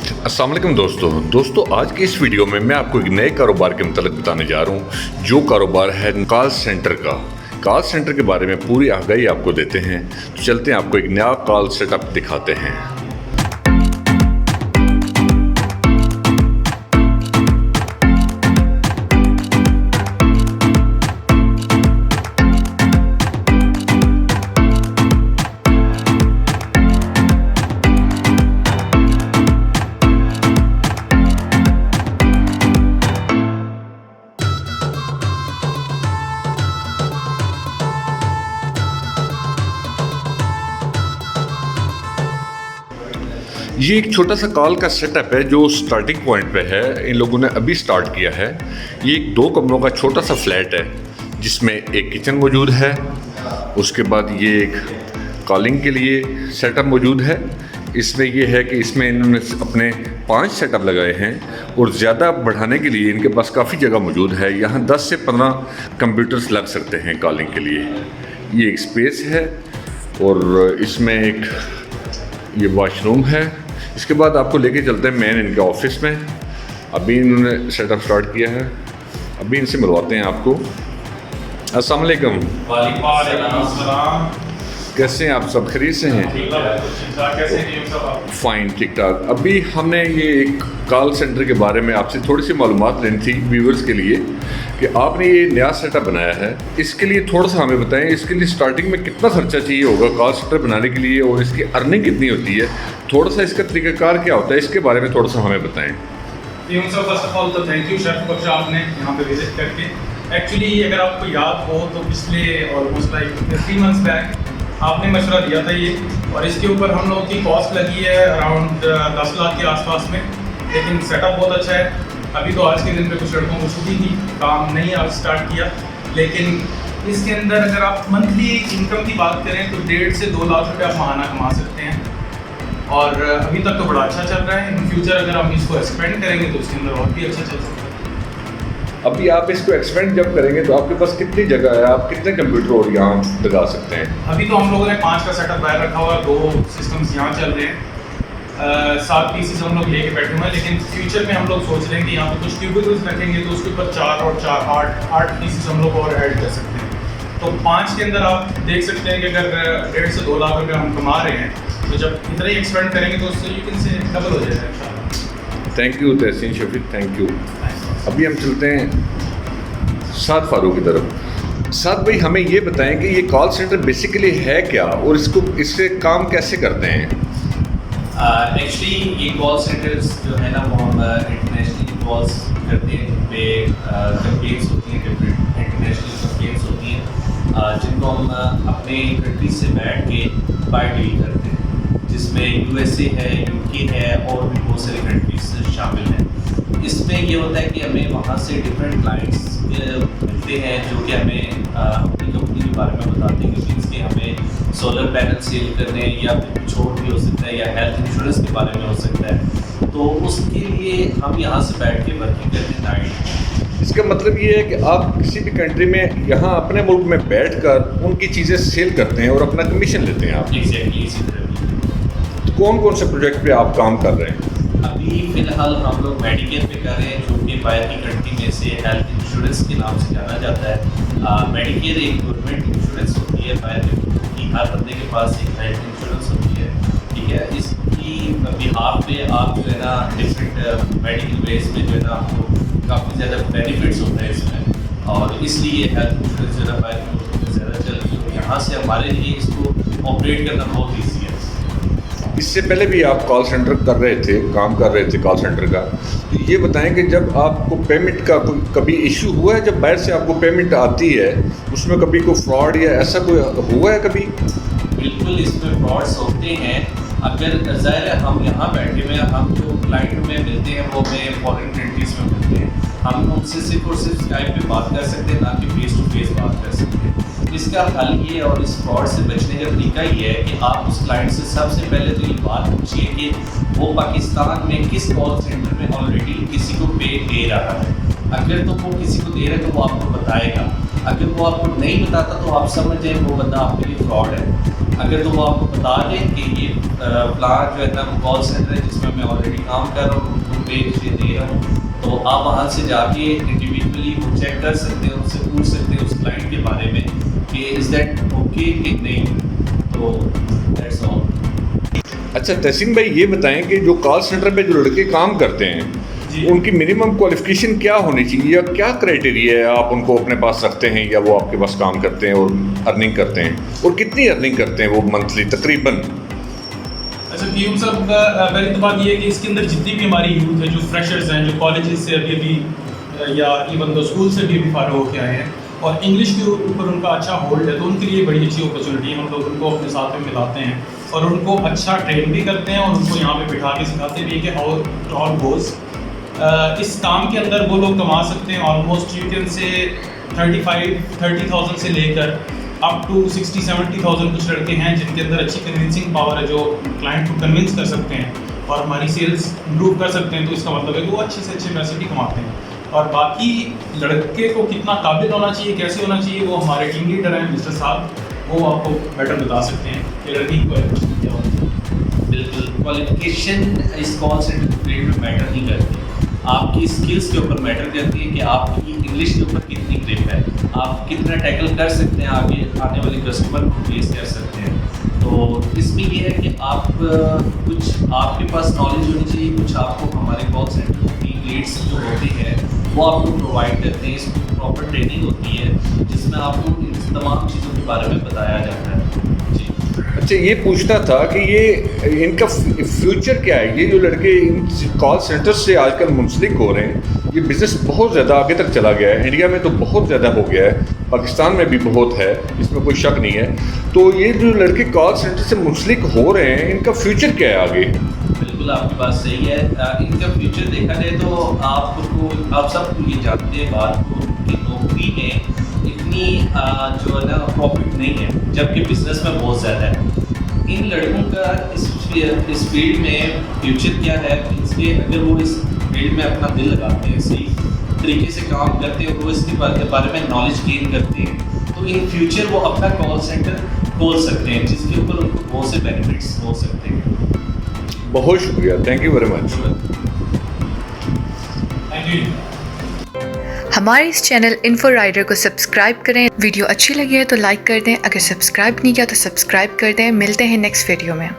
अस्सलाम वालेकुम दोस्तों आज की इस वीडियो में मैं आपको एक नए कारोबार के मतलब बताने जा रहा हूँ जो कारोबार है कॉल सेंटर का। कॉल सेंटर के बारे में पूरी आगाही आपको देते हैं। तो चलते हैं आपको एक नया कॉल सेटअप दिखाते हैं। ये एक छोटा सा कॉल का सेटअप है जो स्टार्टिंग पॉइंट पे है। इन लोगों ने अभी स्टार्ट किया है। ये एक 2 कमरों का छोटा सा फ्लैट है जिसमें एक किचन मौजूद है। उसके बाद ये एक कॉलिंग के लिए सेटअप मौजूद है। इसमें ये है कि इसमें इन्होंने अपने 5 सेटअप लगाए हैं और ज़्यादा बढ़ाने के लिए इनके पास काफ़ी जगह मौजूद है। यहाँ 10 से 15 कंप्यूटर्स लग सकते हैं कॉलिंग के लिए। ये एक स्पेस है और इसमें एक ये वॉशरूम है। इसके बाद आपको लेके चलते हैं मेन इनके ऑफिस में। अभी इन्होंने सेटअप स्टार्ट किया है। अभी इनसे मिलवाते हैं आपको। अस्सलाम वालेकुम। कैसे हैं आप? सब खैरियत से हैं? फ़ाइन, ठीक ठाक। अभी हमने ये एक कॉल सेंटर के बारे में आपसे थोड़ी सी मालूमात लेनी थी व्यूवर्स के लिए कि आपने ये नया सेटअप बनाया है। इसके लिए थोड़ा सा हमें बताएं, इसके लिए स्टार्टिंग में कितना खर्चा चाहिए होगा कॉल सेंटर बनाने के लिए और इसकी अर्निंग कितनी होती है? थोड़ा सा इसका तरीक़ाकार क्या होता है, इसके बारे में थोड़ा सा हमें बताएं। फर्स्ट ऑफ ऑल तो थैंक यू शर्फ बख्श आपने यहाँ पे विजिट करके। एक्चुअली अगर आपको याद हो तो पिछले ऑलमोस्ट लाइक 3 मंथ्स बैक आपने मशवरा दिया था ये, और इसके ऊपर हम लोगों की कॉस्ट लगी है अराउंड 10 लाख के आसपास में। लेकिन सेटअप बहुत अच्छा है। अभी तो आज के दिन पे कुछ लड़कों को छुट्टी थी, काम नहीं आज स्टार्ट किया। लेकिन इसके अंदर अगर आप मंथली इनकम की बात करें तो 1.5 से 2 लाख रुपये आप महाना कमा सकते हैं। और अभी तक तो बड़ा अच्छा चल रहा है। इन फ्यूचर अगर हम इसको एक्सपेंड करेंगे तो उसके अंदर और भी अच्छा चल सकता है। अभी आप इसको एक्सपेंड जब करेंगे तो आपके पास कितनी जगह है? आप कितने कंप्यूटर और यहाँ लगा सकते हैं? अभी तो हम लोगों ने 5 का सेटअप बाहर रखा हुआ है, 2 सिस्टम्स यहाँ चल रहे हैं, 7 पीसीस हम लोग लेके बैठे हुए हैं। लेकिन फ्यूचर में हम लोग सोच रहे हैं कि यहाँ पे कुछ क्यूबिकल्स रखेंगे तो उसके ऊपर 4 और 4 8 पीसीस हम लोग और ऐड कर सकते हैं। तो 5 के अंदर आप देख सकते हैं कि अगर 1.5 से 2 लाख रुपये हम कमा रहे हैं तो जब इतना ही एक्सपेंड करेंगे तो उससे यकीन से डबल हो जाएगा इंशाल्लाह। Thank you Tahseen Shafiq, thank you. अभी हम चलते हैं साद फारूक की तरफ। साद भाई, हमें ये बताएं कि ये कॉल सेंटर बेसिकली है क्या और इससे काम कैसे करते हैं? एक्चुअली ये कॉल सेंटर्स जो है ना वो हम इंटरनेशनली कॉल्स करते हैं, जिन पे कंप्लेंट्स होती हैं, डिफरेंट इंटरनेशनल कंप्लेंट्स होती हैं जिनको हम अपने कंट्री से बैठ के बाय डील करते हैं, जिसमें USA है, UK है और भी बहुत सारी कंट्रीज शामिल हैं। इसमें ये होता है कि हमें वहाँ से डिफरेंट क्लाइंट्स मिलते हैं जो कि हमें अपनी कंपनी के बारे में बताते हैं कि मीन्स कि हमें सोलर पैनल सेल करने या कुछ और भी हो सकता है या हेल्थ इंश्योरेंस के बारे में हो सकता है। तो उसके लिए हम यहाँ से बैठ के वर्किंग करते हैं नाइट। इसका मतलब ये है कि आप किसी भी कंट्री में यहाँ अपने मुल्क में बैठकर उनकी चीज़ें सेल करते हैं और अपना कमीशन लेते हैं आप। एग्जैक्टली इसी तरह। तो कौन कौन से प्रोजेक्ट पे आप काम कर रहे हैं? अभी फ़िलहाल हम लोग मेडिकेयर पे कर रहे हैं, जो कि बाहर की कंट्री में से हेल्थ इंश्योरेंस के नाम से जाना जाता है। मेडिकेयर एक गवर्नमेंट इंश्योरेंस होती है बाहर की, हर बंदे के पास एक हेल्थ इंश्योरेंस होती है, ठीक है। इसकी बिहाफ पे आप जो है ना डिफरेंट मेडिकल बेस में जो है ना आपको काफ़ी ज़्यादा बेनिफिट्स होते हैं इसमें, और इसलिए हेल्थ इंश्योरेंस जो है बाहर के मुल्कों में ज़्यादा चल रही है। यहाँ से हमारे लिए इसको ऑपरेट करना बहुत ईजी है। इससे पहले भी आप कॉल सेंटर कर रहे थे, काम कर रहे थे कॉल सेंटर का। तो ये बताएं कि जब आपको पेमेंट का कभी इशू हुआ है, जब बाहर से आपको पेमेंट आती है उसमें कभी कोई फ्रॉड या ऐसा कोई हुआ है कभी? बिल्कुल, इसमें फ्रॉड्स होते हैं। अगर ज़ाहिर है हम यहाँ बैठे हुए हैं, हम जो क्लाइंट में मिलते हैं वो हमें फॉरेन कंट्रीज़ में मिलते हैं, हम उनसे सिर्फ और सिर्फ स्काइप पे बात कर सकते हैं, ना कि फेस टू फेस बात कर सकते हैं। इसका हल ये और इस फ्रॉड से बचने का तरीका ये है कि आप उस क्लाइंट से सबसे पहले तो ये बात पूछिए कि वो पाकिस्तान में किस कॉल सेंटर में ऑलरेडी किसी को पे दे रहा है। अगर तो वो किसी को दे रहा है तो वो आपको बताएगा, अगर वो आपको नहीं बताता तो आप समझ जाए वो बंदा आपके लिए फ्रॉड है। अगर तो वो आपको बता दें कि ये प्लान जो है ना वो कॉल सेंटर है जिसमें मैं ऑलरेडी काम कर रहा हूँ, उनको पेज दे रहा हूँ, तो आप वहाँ से जाके इंडिविजुअली वो चेक कर सकते हैं, उनसे पूछ सकते हैं उस क्लाइंट के बारे में कि इज़ दैट ओके कि नहीं। तो दैट्स ऑल। अच्छा तहसीन भाई, ये बताएं कि जो कॉल सेंटर पे जो लड़के काम करते हैं जी। उनकी मिनिमम क्वालिफिकेशन क्या होनी चाहिए या क्या क्राइटेरिया है आप उनको अपने पास रखते हैं या वो आपके पास काम करते हैं और अर्निंग करते हैं, और कितनी अर्निंग करते हैं वो मंथली तकरीबन? अच्छा क्यूब साहब, पहली तो बात ये है कि इसके अंदर जितनी भी हमारी यूथ है, जो फ्रेशर्स हैं, जो कॉलेजेस से अभी या इवन दो स्कूल से भी फारो होके आए हैं और इंग्लिश के ऊपर उनका अच्छा होल्ड है, तो उनके लिए बड़ी अच्छी अपॉर्चुनिटी है। हम लोग उनको अपने साथ में मिलाते हैं और उनको अच्छा ट्रेन भी करते हैं और उनको यहाँ पे बिठा के सिखाते भी हैं कि हाउ इट ऑल गोज़। इस काम के अंदर वो लोग कमा सकते हैं ऑलमोस्ट यू कैन से 30,000 से लेकर अप टू 60-70,000 कुछ लड़के हैं जिनके अंदर अच्छी कन्विंसिंग पावर है, जो क्लाइंट को कन्विंस कर सकते हैं और हमारी सेल्स इम्प्रूव कर सकते हैं। तो इसका मतलब है कि वो अच्छे से अच्छे पैसे भी कमाते हैं। और बाकी लड़के को कितना काबिल होना चाहिए, कैसे होना चाहिए, वो हमारे टीम लीडर हैं मिस्टर साहब, वो आपको बेटर बता सकते हैं कि लड़की को क्या होती है। बिल्कुल, क्वालिफिकेशन इस कॉल सेंटर फील्ड में मैटर नहीं करती, आपकी स्किल्स के ऊपर मैटर करती है कि आपकी इंग्लिश के ऊपर कितनी ग्रिप है, आप कितना टैकल कर सकते हैं, आगे आने वाले कस्टमर को फेस कर सकते हैं। तो इसमें ये है कि आप कुछ आपके पास नॉलेज होनी चाहिए, कुछ आपको हमारे कॉल सेंटर की लीड्स जो होती है वो आपको प्रोवाइड करते हैं। इसमें प्रॉपर ट्रेनिंग होती है जिसमें आपको इन तमाम चीज़ों के बारे में बताया जाता है। जी। अच्छा ये पूछना था कि ये इनका फ्यूचर क्या है, ये जो लड़के इन कॉल सेंटर्स से आजकल मुंसलिक हो रहे हैं, ये बिज़नेस बहुत ज़्यादा आगे तक चला गया है, इंडिया में तो बहुत ज़्यादा हो गया है, पाकिस्तान में भी बहुत है, इसमें कोई शक नहीं है। तो ये जो लड़के कॉल सेंटर से मुंसलिक हो रहे हैं, इनका फ्यूचर क्या है आगे? बिल्कुल आपकी बात सही है। इनका फ्यूचर देखा जाए तो आप सब ये जानते हैं बात को कि नौकरी में इतनी जो है ना प्रॉफिट नहीं है, जबकि बिजनेस में बहुत ज़्यादा है। इन लड़कों का इस फील्ड में फ्यूचर क्या है, इसके अगर वो इस फील्ड में अपना दिल लगाते हैं, सही तरीके से काम करते हैं, वो इसके बारे में नॉलेज गेन करते हैं, तो इन फ्यूचर वो अपना कॉल सेंटर खोल सकते हैं जिसके ऊपर उनको बहुत से बेनिफिट्स हो सकते हैं। बहुत शुक्रिया, thank you very much. Thank you. हमारे इस चैनल इन्फो राइडर को सब्सक्राइब करें। वीडियो अच्छी लगी है तो लाइक कर दें, अगर सब्सक्राइब नहीं किया तो सब्सक्राइब कर दें। मिलते हैं नेक्स्ट वीडियो में।